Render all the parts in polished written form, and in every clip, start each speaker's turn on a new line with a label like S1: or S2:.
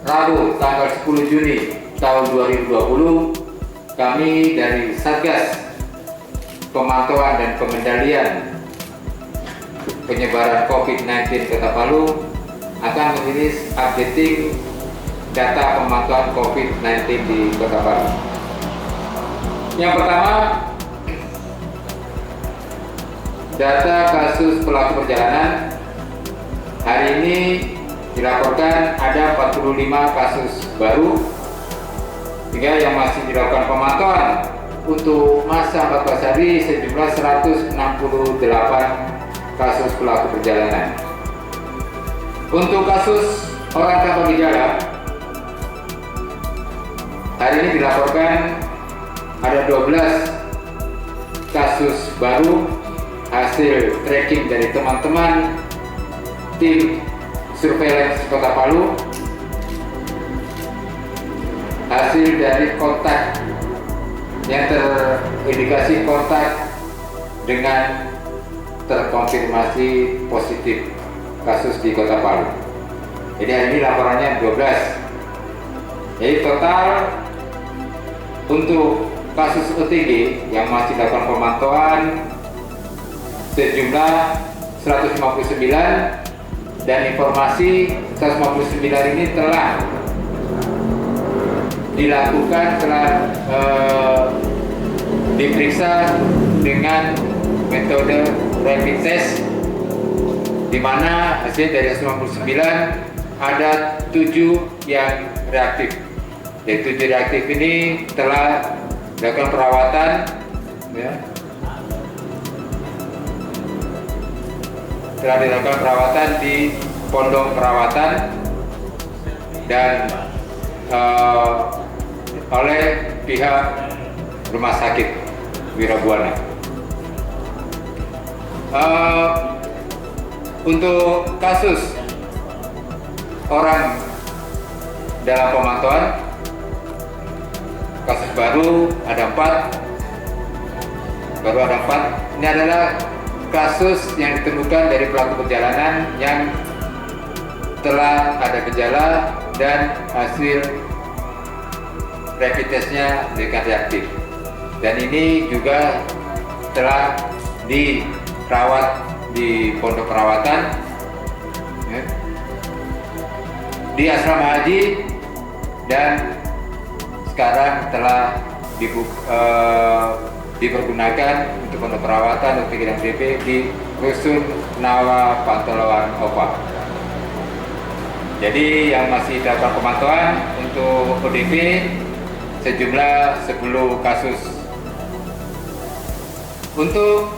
S1: Rabu tanggal 10 Juni tahun 2020, kami dari Satgas Pemantauan dan Pengendalian Penyebaran COVID-19 Kota Palu akan merilis updating data pemantauan COVID-19 di Kota Palu. Yang pertama, data kasus pelaku perjalanan. Hari ini dilaporkan ada 45 kasus baru, sehingga yang masih dilakukan pemantauan untuk masa 14 hari sejumlah 168 kasus pelaku perjalanan. Untuk kasus orang tanpa gejala, hari ini dilaporkan ada 12 kasus baru hasil tracking dari teman-teman tim surveillance Kota Palu, hasil dari kontak yang terindikasi kontak dengan terkonfirmasi positif kasus di Kota Palu. Jadi hari ini laporannya 12. Jadi total untuk kasus OTG yang masih dilakukan pemantauan sejumlah 159, dan informasi 159 ini telah dilakukan, telah diperiksa dengan metode rapid test, di mana hasil dari 159 ada 7 yang reaktif. Dari 7 reaktif ini telah dilakukan perawatan, ya, telah dilakukan perawatan di pondok perawatan dan oleh pihak rumah sakit Wirabuana. Untuk kasus orang dalam pemantauan, kasus baru ada 4. Ini adalah kasus yang ditemukan dari pelaku perjalanan yang telah ada gejala dan hasil rapid testnya reaktif, dan ini juga telah dirawat di pondok perawatan, ya, di asrama haji, dan sekarang telah dipergunakan untuk pondok perawatan untuk kegiatan DP di Rusun Nawa Pantoloan Opa. Jadi yang masih dilakukan pemantauan untuk ODP sejumlah 10 kasus. Untuk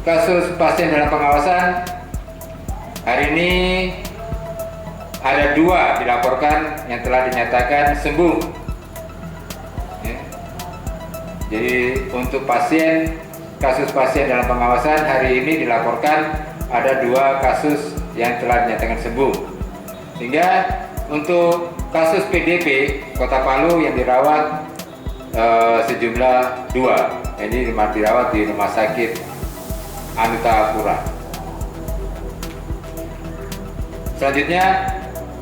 S1: kasus pasien dalam pengawasan, hari ini ada 2 dilaporkan yang telah dinyatakan sembuh. Ya. Jadi untuk kasus pasien dalam pengawasan hari ini dilaporkan ada 2 kasus yang telah dinyatakan sembuh. Sehingga untuk kasus PDP Kota Palu yang dirawat sejumlah 2. Ini dirawat di Rumah Sakit Anutapura. Selanjutnya,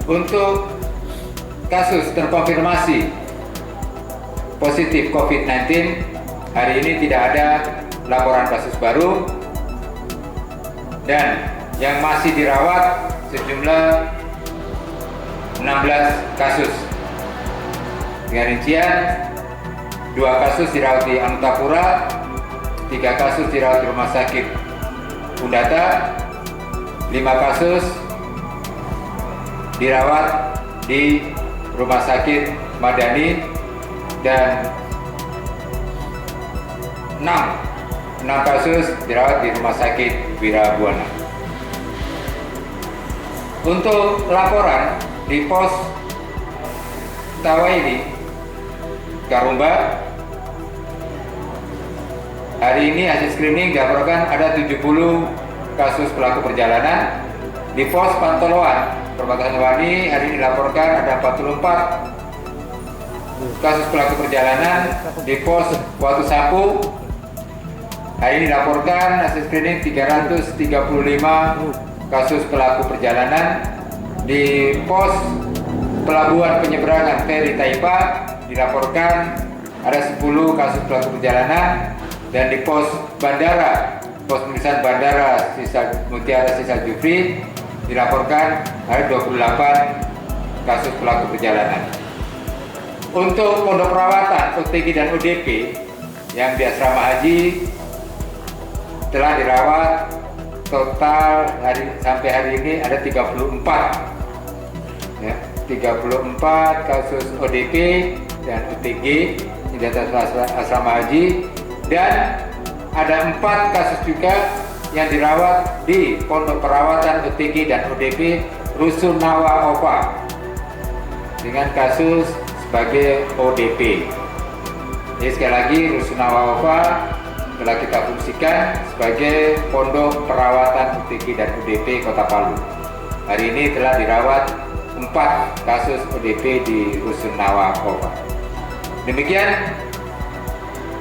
S1: untuk kasus terkonfirmasi positif COVID-19, hari ini tidak ada laporan kasus baru, dan yang masih dirawat sejumlah 16 kasus. Dengan rincian, 2 kasus dirawat di Anutapura, 3 kasus dirawat di Rumah Sakit Undata, 5 kasus dirawat di Rumah Sakit Madani, dan 6 kasus dirawat di Rumah Sakit Wirabuana. Untuk laporan di pos Tawaini Garumba, hari ini hasil screening dilaporkan ada 70 kasus pelaku perjalanan. Di pos Pantoloan Perbatasan Wani hari ini dilaporkan ada 44 kasus pelaku perjalanan. Di pos Watu Sapu hari ini dilaporkan hasil screening 335 kasus pelaku perjalanan. Di pos pelabuhan penyeberangan Feri Taipa dilaporkan ada 10 kasus pelaku perjalanan, dan di pos bandara, pos pemeriksaan bandara Mutiara Sisa Jufri dilaporkan ada 28 kasus pelaku perjalanan. Untuk pondok perawatan OTG dan ODP yang di asrama haji telah dirawat total sampai hari ini ada 34 ya, 34 kasus ODP dan OTG di atas asrama haji, dan ada 4 kasus juga yang dirawat di pondok perawatan OTG dan ODP Rusunawa OPA dengan kasus sebagai ODP. Jadi sekali lagi, Rusunawa OPA telah kita fungsikan sebagai pondok perawatan OTG dan ODP Kota Palu. Hari ini telah dirawat 4 kasus ODP di Rusunawa OPA. Demikian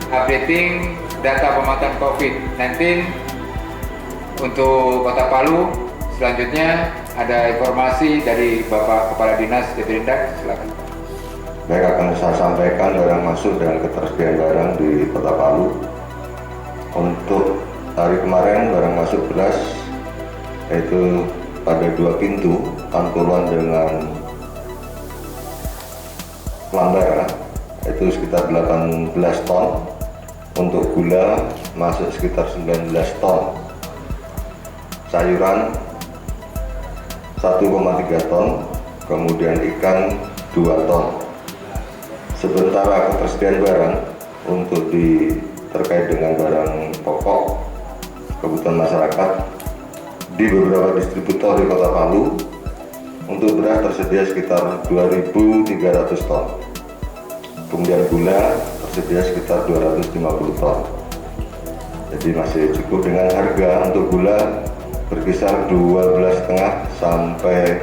S1: updating data pemantauan COVID-19 untuk Kota Palu. Selanjutnya ada informasi dari Bapak Kepala Dinas Deperindak, silakan.
S2: Baik, akan saya sampaikan barang masuk dan ketersediaan barang di Kota Palu. Untuk hari kemarin barang masuk beras yaitu pada 2 pintu Pantuluan dengan Pelambara itu sekitar 18 ton. Untuk gula masuk sekitar 19 ton. Sayuran 1,3 ton, kemudian ikan 2 ton. Sementara ketersediaan barang untuk terkait dengan barang pokok kebutuhan masyarakat di beberapa distributor di Kota Palu untuk beras tersedia sekitar 2.300 ton. Kemudian gula tersedia sekitar 250 ton. Jadi masih cukup dengan harga untuk gula berkisar 12,5 sampai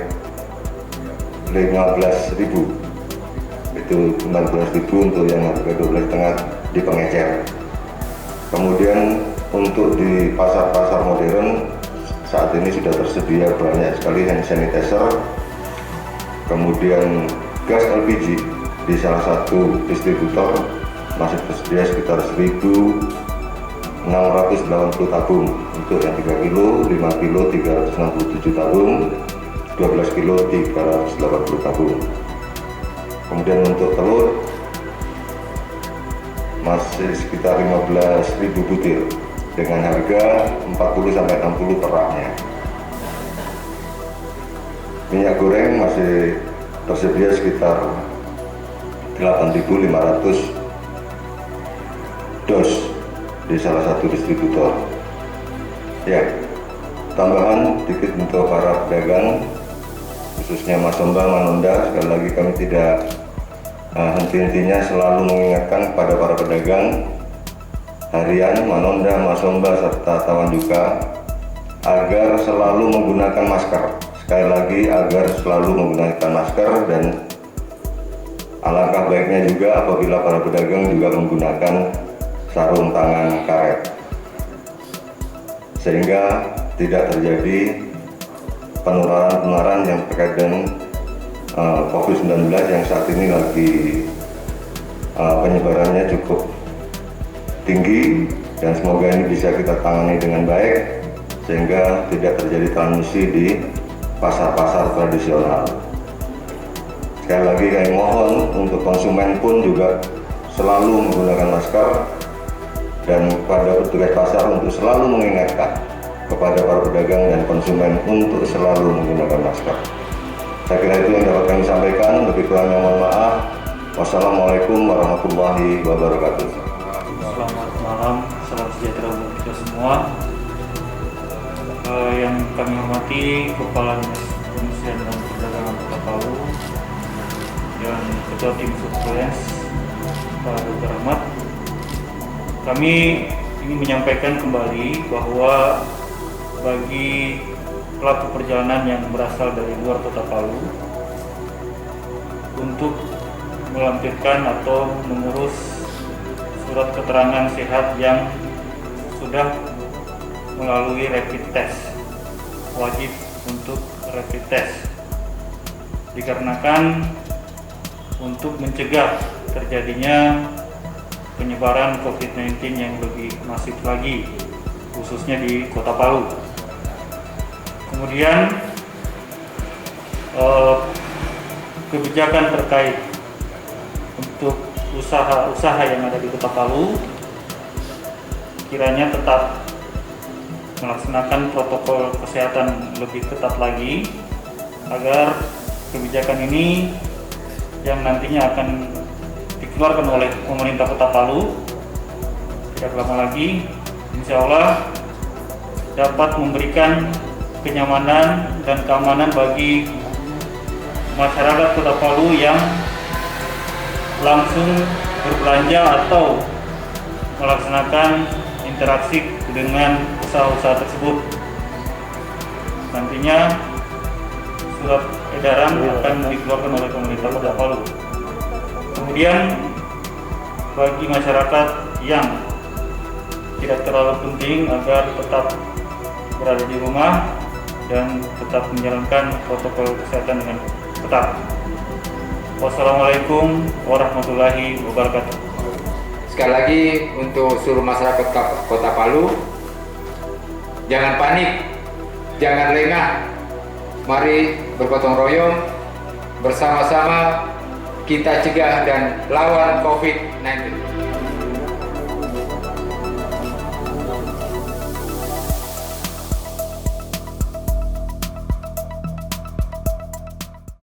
S2: 15.000. Itu 19.000 untuk yang harga 12,5 di pengecer. Kemudian untuk di pasar-pasar modern saat ini sudah tersedia banyak sekali hand sanitizer, kemudian gas LPG di salah satu distributor masih tersedia sekitar 1.680 tabung untuk yang 3 kilo, 5 kilo 367 tabung, 12 kilo 380 tabung. Kemudian untuk telur masih sekitar 15.000 butir dengan harga 40-60 per raknya. Minyak goreng masih tersedia sekitar 8.500 dos di salah satu distributor. Ya, tambahan dikit untuk para pedagang khususnya Mas Somba, Manonda, sekali lagi kami tidak henti-hentinya selalu mengingatkan kepada para pedagang harian, Manonda, Mas Somba, serta Tawan Duka agar selalu menggunakan masker. Sekali lagi agar selalu menggunakan masker, dan alangkah baiknya juga apabila para pedagang juga menggunakan sarung tangan karet sehingga tidak terjadi penularan yang terkait dengan COVID-19 yang saat ini lagi penyebarannya cukup tinggi, dan semoga ini bisa kita tangani dengan baik sehingga tidak terjadi transmisi di pasar-pasar tradisional. Sekali lagi kami mohon untuk konsumen pun juga selalu menggunakan masker, dan pada petugas pasar untuk selalu mengingatkan kepada para pedagang dan konsumen untuk selalu menggunakan masker. Saya kira itu yang dapat kami sampaikan. Lebih kurangnya mohon maaf. Wassalamualaikum warahmatullahi wabarakatuh.
S3: Selamat malam, salam sejahtera untuk kita semua. Yang kami hormati Kepala Dinas Perindustrian dan Perdagangan Kota Palu dan Ketua Tim Surveillance Pak Dr. Ahmad, kami ingin menyampaikan kembali bahwa bagi pelaku perjalanan yang berasal dari luar Kota Palu untuk melampirkan atau mengurus surat keterangan sehat yang sudah melalui rapid test, wajib untuk rapid test. dikarenakan untuk mencegah terjadinya penyebaran COVID-19 yang lebih masif lagi, khususnya di Kota Palu. Kemudian kebijakan terkait untuk usaha-usaha yang ada di Kota Palu kiranya tetap melaksanakan protokol kesehatan lebih ketat lagi agar kebijakan ini yang nantinya akan dikeluarkan oleh pemerintah Kota Palu tidak lama lagi insya Allah dapat memberikan kenyamanan dan keamanan bagi masyarakat Kota Palu yang langsung berbelanja atau melaksanakan interaksi dengan usaha-usaha tersebut. Nantinya surat edaran akan dikeluarkan oleh pemerintah Kota Palu. Kemudian bagi masyarakat yang tidak terlalu penting agar tetap berada di rumah dan tetap menjalankan protokol kesehatan dengan ketat. Wassalamualaikum warahmatullahi wabarakatuh.
S1: Sekali lagi untuk seluruh masyarakat Kota Palu, jangan panik, jangan lengah. Mari bergotong royong bersama-sama kita cegah dan lawan COVID-19.